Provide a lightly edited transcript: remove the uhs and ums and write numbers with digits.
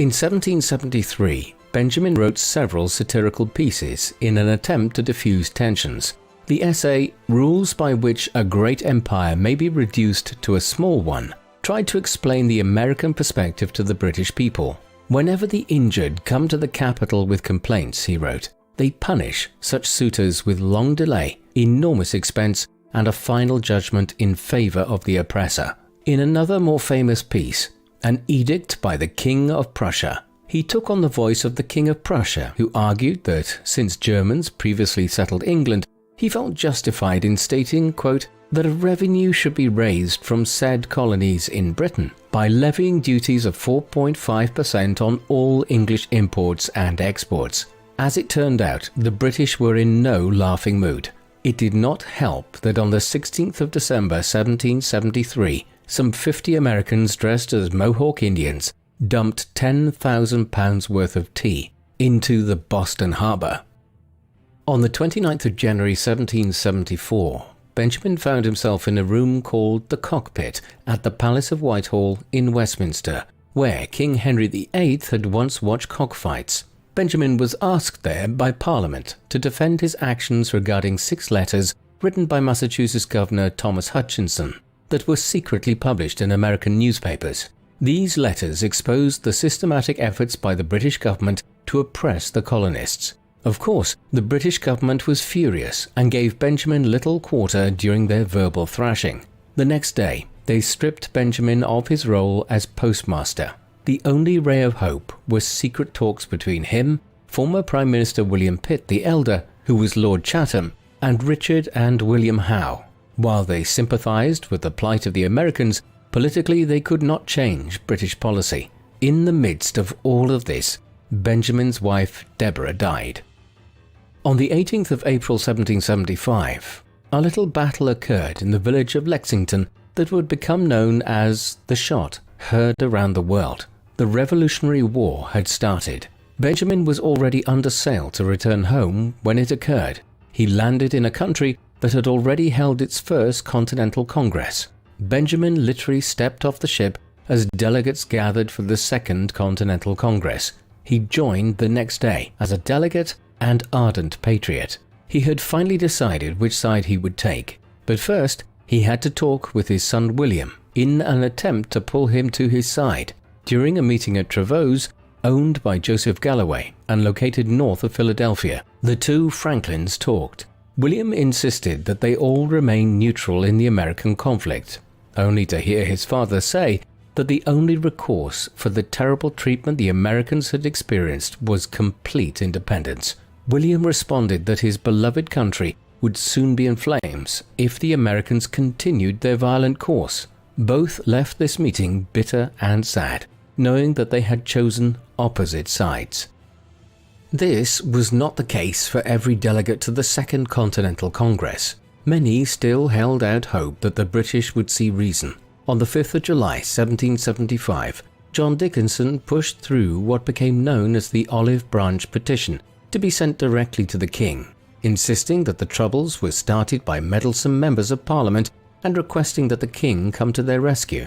In 1773, Benjamin wrote several satirical pieces in an attempt to diffuse tensions. The essay, Rules by Which a Great Empire May be Reduced to a Small One, tried to explain the American perspective to the British people. Whenever the injured come to the capital with complaints, he wrote, they punish such suitors with long delay, enormous expense, and a final judgment in favor of the oppressor. In another more famous piece, An Edict by the King of Prussia, he took on the voice of the King of Prussia, who argued that since Germans previously settled England, he felt justified in stating, quote, that a revenue should be raised from said colonies in Britain by levying duties of 4.5% on all English imports and exports. As it turned out, the British were in no laughing mood. It did not help that on the 16th of December 1773, some 50 Americans dressed as Mohawk Indians dumped £10,000 worth of tea into the Boston harbor. On the 29th of January 1774, Benjamin found himself in a room called the Cockpit at the Palace of Whitehall in Westminster, where King Henry VIII had once watched cockfights. Benjamin was asked there by Parliament to defend his actions regarding 6 letters written by Massachusetts Governor Thomas Hutchinson that were secretly published in American newspapers. These letters exposed the systematic efforts by the British government to oppress the colonists. Of course, the British government was furious and gave Benjamin little quarter during their verbal thrashing. The next day, they stripped Benjamin of his role as postmaster. The only ray of hope was secret talks between him, former Prime Minister William Pitt the Elder, who was Lord Chatham, and Richard and William Howe. While they sympathized with the plight of the Americans, politically they could not change British policy. In the midst of all of this, Benjamin's wife Deborah died. On the 18th of April 1775, a little battle occurred in the village of Lexington that would become known as the Shot, heard around the world. The Revolutionary War had started. Benjamin was already under sail to return home when it occurred. He landed in a country that had already held its first Continental Congress. Benjamin literally stepped off the ship as delegates gathered for the Second Continental Congress. He joined the next day as a delegate and ardent patriot. He had finally decided which side he would take, but first he had to talk with his son William in an attempt to pull him to his side. During a meeting at Trevose, owned by Joseph Galloway and located north of Philadelphia, the two Franklins talked. William insisted that they all remain neutral in the American conflict, only to hear his father say that the only recourse for the terrible treatment the Americans had experienced was complete independence. William responded that his beloved country would soon be in flames if the Americans continued their violent course. Both left this meeting bitter and sad, knowing that they had chosen opposite sides. This was not the case for every delegate to the Second Continental Congress. Many still held out hope that the British would see reason. On the 5th of July 1775, John Dickinson pushed through what became known as the Olive Branch Petition to be sent directly to the king, insisting that the troubles were started by meddlesome members of Parliament and requesting that the king come to their rescue.